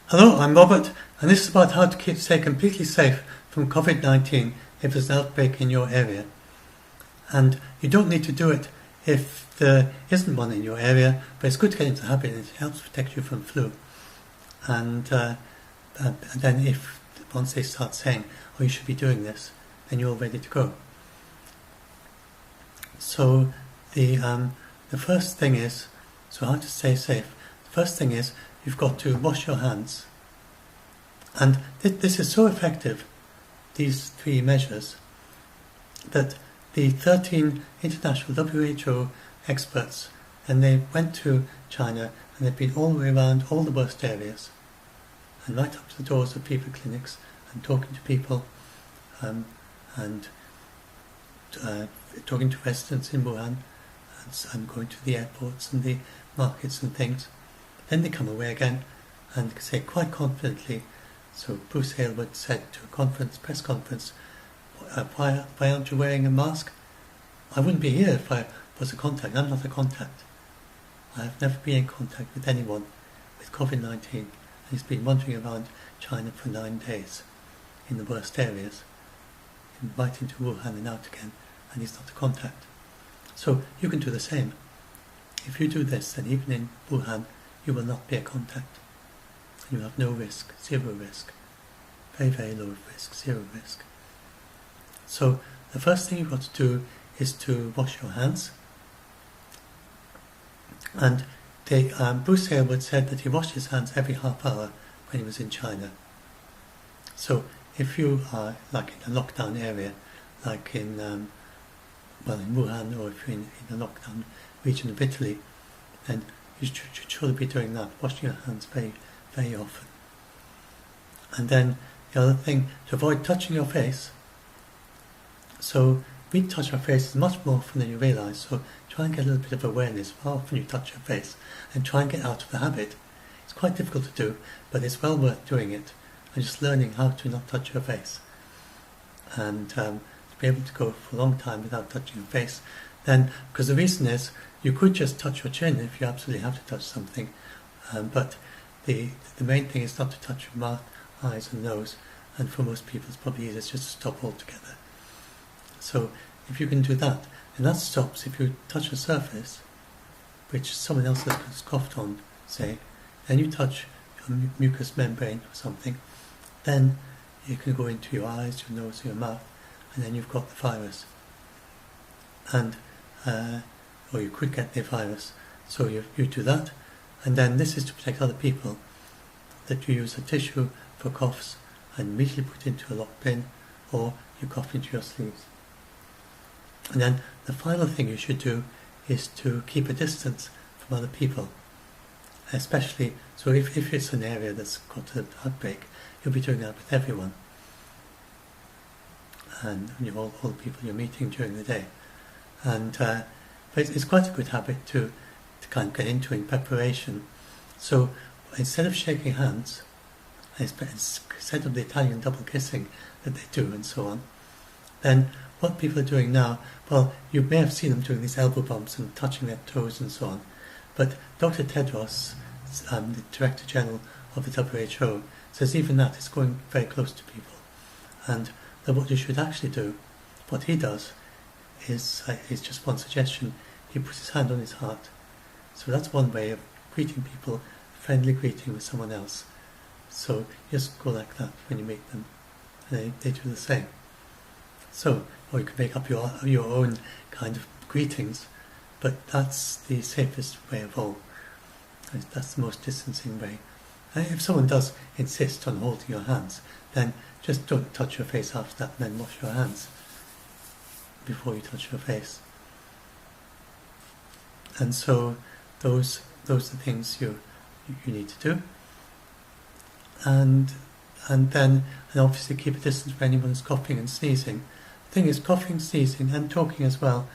Hello, I'm Robert, and this is about how to stay completely safe from COVID-19 if there's an outbreak in your area. And you don't need to do it if there isn't one in your area, but it's good to get into the habit and it helps protect you from flu. And then once they start saying, oh, you should be doing this, then you're all ready to go. So the first thing is, so how to stay safe. The first thing is, you've got to wash your hands. And this is so effective, these three measures, that the 13 international WHO experts, and they went to China and they've been all the way around all the worst areas and right up to the doors of people clinics and talking to people and talking to residents in Wuhan and going to the airports and the markets and things. Then they come away again and say quite confidently, so Bruce Aylward said to a press conference, why aren't you wearing a mask? I wouldn't be here if I was a contact. I'm not a contact. I have never been in contact with anyone with COVID-19. And he's been wandering around China for 9 days in the worst areas, right into Wuhan and out again, and he's not a contact. So you can do the same. If you do this, then even in Wuhan, you will not be a contact. You have no risk, zero risk. Very, very low risk, zero risk. So the first thing you've got to do is to wash your hands. And Bruce Aylward said that he washed his hands every half hour when he was in China. So if you are like in a lockdown area, like in Wuhan, or if you're in a lockdown region of Italy, then you should surely be doing that, washing your hands very, very often. And then the other thing, to avoid touching your face. So we touch our faces much more often than you realise, so try and get a little bit of awareness of how often you touch your face and try and get out of the habit. It's quite difficult to do, but it's well worth doing it and just learning how to not touch your face. And to be able to go for a long time without touching your face, then, because the reason is, you could just touch your chin if you absolutely have to touch something, but the main thing is not to touch your mouth, eyes and nose, and for most people it's probably easier just to stop altogether. So if you can do that, and that stops if you touch a surface which someone else has coughed on, say, then you touch your mucous membrane or something, then you can go into your eyes, your nose, your mouth, and then you've got the virus. And or you could get the virus. So you do that, and then this is to protect other people, that you use a tissue for coughs and immediately put it into a locked bin, or you cough into your sleeves. And then the final thing you should do is to keep a distance from other people, especially, so if it's an area that's got an outbreak, you'll be doing that with everyone, and all the people you're meeting during the day. And but it's quite a good habit to kind of get into in preparation. So instead of shaking hands, instead of the Italian double kissing that they do and so on, then what people are doing now, well, you may have seen them doing these elbow bumps and touching their toes and so on, but Dr. Tedros, the Director General of the WHO, says even that is going very close to people, and that what you should actually do, what he does, is just one suggestion. He puts his hand on his heart. So that's one way of greeting people, friendly greeting with someone else. So just go like that when you meet them, and they do the same. So, or you can make up your own kind of greetings, but that's the safest way of all. That's the most distancing way. And if someone does insist on holding your hands, then just don't touch your face after that, and then wash your hands before you touch your face. And so those are the things you need to do. And obviously keep a distance for anyone who's coughing and sneezing. The thing is, coughing, sneezing and talking as well,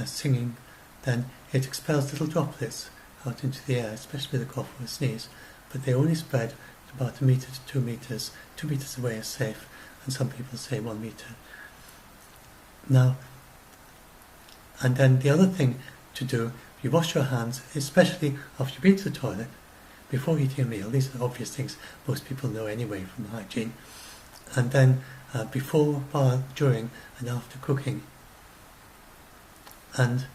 singing, then it expels little droplets out into the air, especially the cough or sneeze, but they only spread about 1 metre to 2 metres. 2 metres away is safe, and some people say 1 metre. Now, and then the other thing to do, you wash your hands, especially after you've been to the toilet, before eating a meal. These are obvious things most people know anyway from hygiene. And then before, while, during and after cooking. And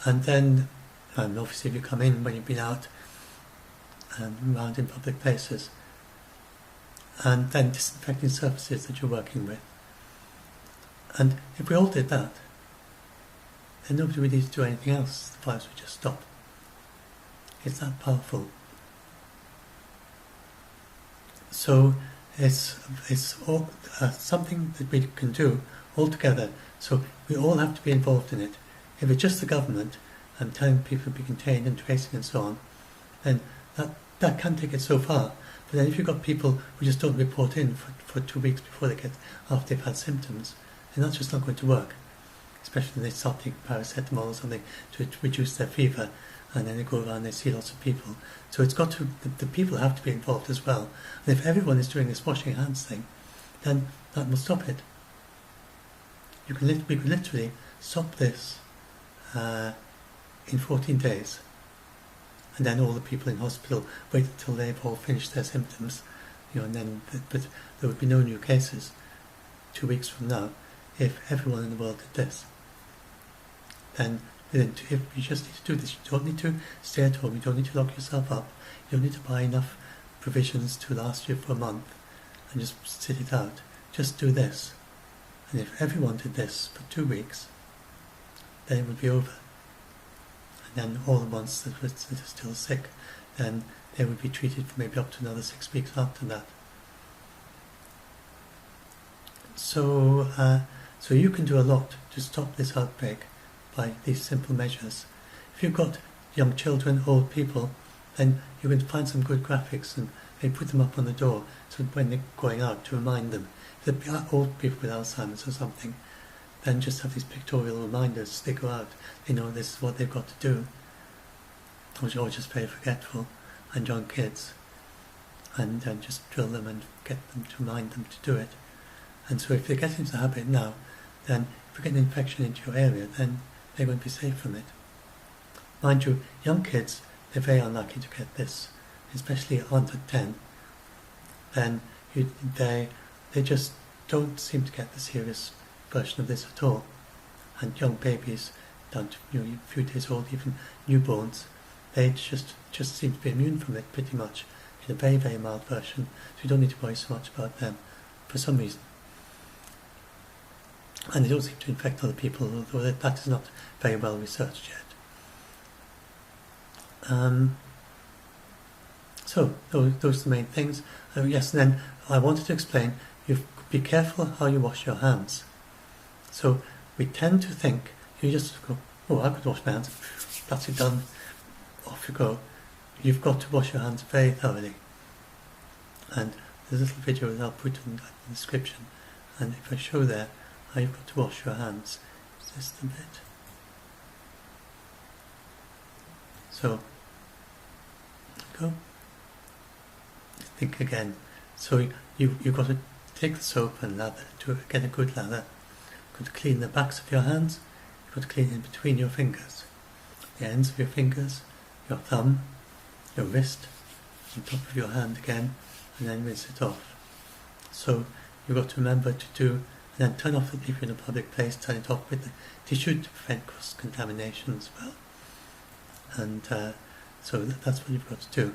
then obviously if you come in when you've been out and around in public places. And then disinfecting surfaces that you're working with. And if we all did that, then nobody would need to do anything else. The fires would just stop. It's that powerful. So it's all, something that we can do all together. So we all have to be involved in it. If it's just the government and telling people to be contained and tracing and so on, then that can take it so far. But then if you've got people who just don't report in for 2 weeks before after they've had symptoms, then that's just not going to work. Especially when they start taking paracetamol or something to reduce their fever, and then they go around and they see lots of people. So it's got to, the people have to be involved as well. And if everyone is doing this washing hands thing, then that will stop it. We could literally stop this in 14 days. And then all the people in hospital wait until they've all finished their symptoms, and then, but there would be no new cases 2 weeks from now if everyone in the world did this. Then if you just need to do this, you don't need to stay at home, you don't need to lock yourself up, you don't need to buy enough provisions to last you for a month and just sit it out. Just do this. And if everyone did this for 2 weeks, then it would be over. And then all the ones that are still sick, then they would be treated for maybe up to another 6 weeks after that. So you can do a lot to stop this outbreak by these simple measures. If you've got young children, old people, then you can find some good graphics and maybe put them up on the door so when they're going out to remind them. If they're old people with Alzheimer's or something, then just have these pictorial reminders as they go out. They know this is what they've got to do. Or just very forgetful, and young kids. And just drill them and get them to remind them to do it. And so if they get into the habit now, then if you get an infection into your area, then they're going to be safe from it. Mind you, young kids, they're very unlikely to get this, especially under 10. Then they just don't seem to get the serious version of this at all. And young babies, down to a few days old, even newborns, they just seem to be immune from it pretty much in a very, very mild version. So you don't need to worry so much about them for some reason. And they don't seem to infect other people, although that is not very well researched yet. So those are the main things. Yes, and then I wanted to explain, you be careful how you wash your hands. So we tend to think, you just go, oh, I could wash my hands, that's it done, off you go. You've got to wash your hands very thoroughly. And there's a little video that I'll put in the description, and if I show there how you've got to wash your hands, is this the bit? So, go. Think again. So you've got to take the soap and lather to get a good lather. You've got to clean the backs of your hands. You've got to clean in between your fingers, the ends of your fingers, your thumb, your wrist, on top of your hand again, and then rinse it off. So you've got to remember to do, and then turn off, if you're in a public place, turn it off with the tissue to prevent cross-contamination as well. And so that's what you've got to do.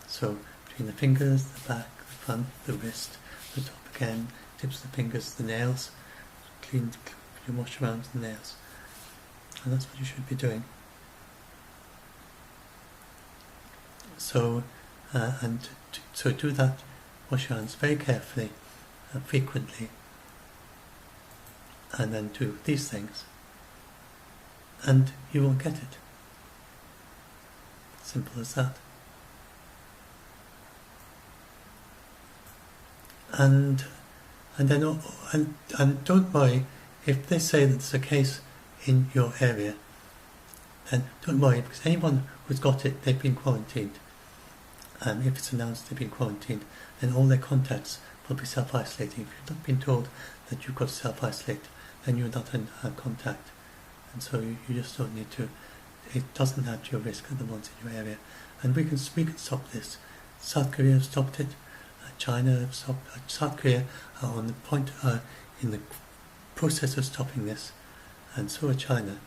So between the fingers, the back, the front, the wrist, the top again, tips of the fingers, the nails, clean, you wash around the nails. And that's what you should be doing. So, so do that, wash your hands very carefully, frequently, and then do these things, and you won't get it. Simple as that. And then and don't worry if they say that there's a case in your area. Then don't worry, because anyone who's got it, they've been quarantined. And if it's announced they've been quarantined, then all their contacts will be self-isolating. If you've not been told that you've got to self-isolate, then you're not in contact. And so you just don't need to it doesn't add to your risk of the ones in your area. And we can stop this. South Korea have stopped it. China have stopped. South Korea are on the point, in the process of stopping this, and so are China.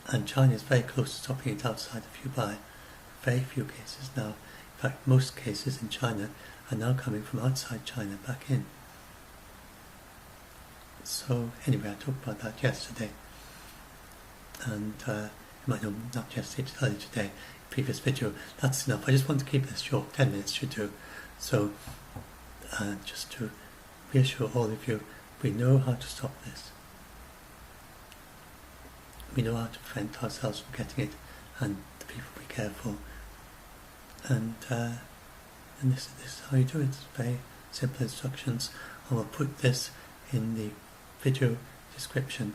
And China is very close to stopping it outside of Hubei. Very few cases now. In fact, most cases in China are now coming from outside China back in. So anyway, I talked about that yesterday, and you might know, not yesterday, earlier today, previous video. That's enough. I just want to keep this short, 10 minutes should do. So just to reassure all of you, we know how to stop this. We know how to prevent ourselves from getting it, and the people be careful. And this is how you do it. It's very simple instructions. I will put this in the video description.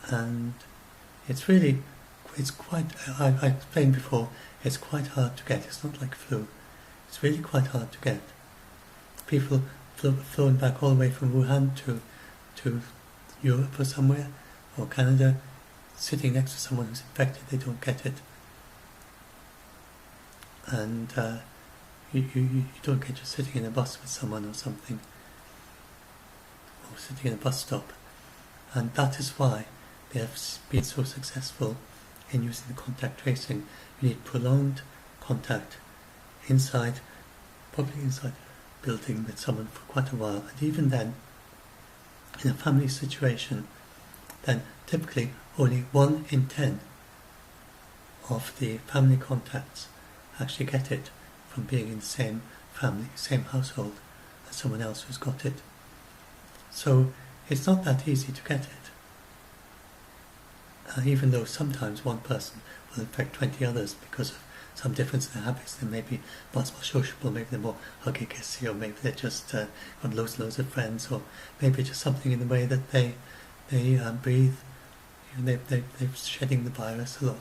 And it's quite, I explained before, it's quite hard to get. It's not like flu. It's really quite hard to get. People flown back all the way from Wuhan to Europe or somewhere, or Canada, sitting next to someone who's infected, they don't get it. And you don't get just sitting in a bus with someone or something, or sitting in a bus stop. And that is why they have been so successful in using the contact tracing. You need prolonged contact inside, probably inside a building with someone for quite a while. And even then, in a family situation, then typically only 1 in 10 of the family contacts actually get it from being in the same family, same household as someone else who's got it. So it's not that easy to get it. Even though sometimes one person will infect 20 others because of some difference in their habits. They may be much more sociable, maybe they're more huggy kissy, or maybe they're just got loads and loads of friends, or maybe just something in the way that they breathe. You know, they're shedding the virus a lot.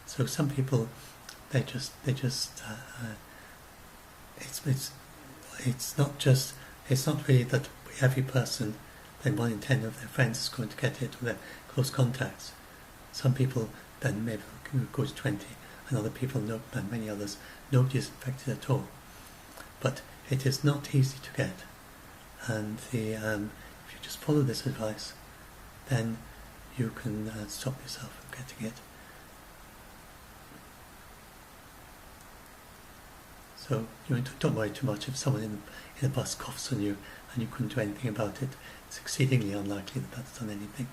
So some people, it's not really that every person, then 1 in 10 of their friends is going to get it, or their close contacts. Some people then maybe go to 20, and other people, and many others, nobody is infected at all. But it is not easy to get, and if you just follow this advice, then you can stop yourself from getting it. So don't worry too much if someone in a bus coughs on you and you couldn't do anything about it. It's exceedingly unlikely that that's done anything.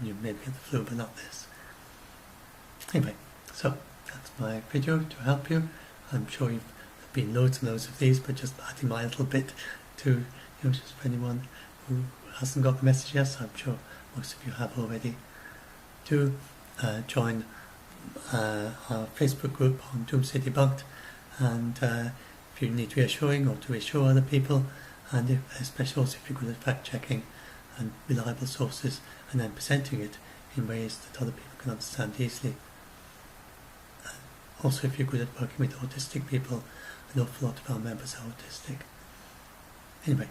You maybe get the flu, but not this. Anyway, so that's my video to help you. I'm sure there've been loads and loads of these, but just adding my little bit to, just for anyone who hasn't got the message yet. I'm sure most of you have already. Do join our Facebook group on Doomsday Debunked, and if you need reassuring or to reassure other people, and especially also if you're good at fact checking and reliable sources, and then presenting it in ways that other people can understand easily. Also, if you're good at working with autistic people, an awful lot of our members are autistic. Anyway,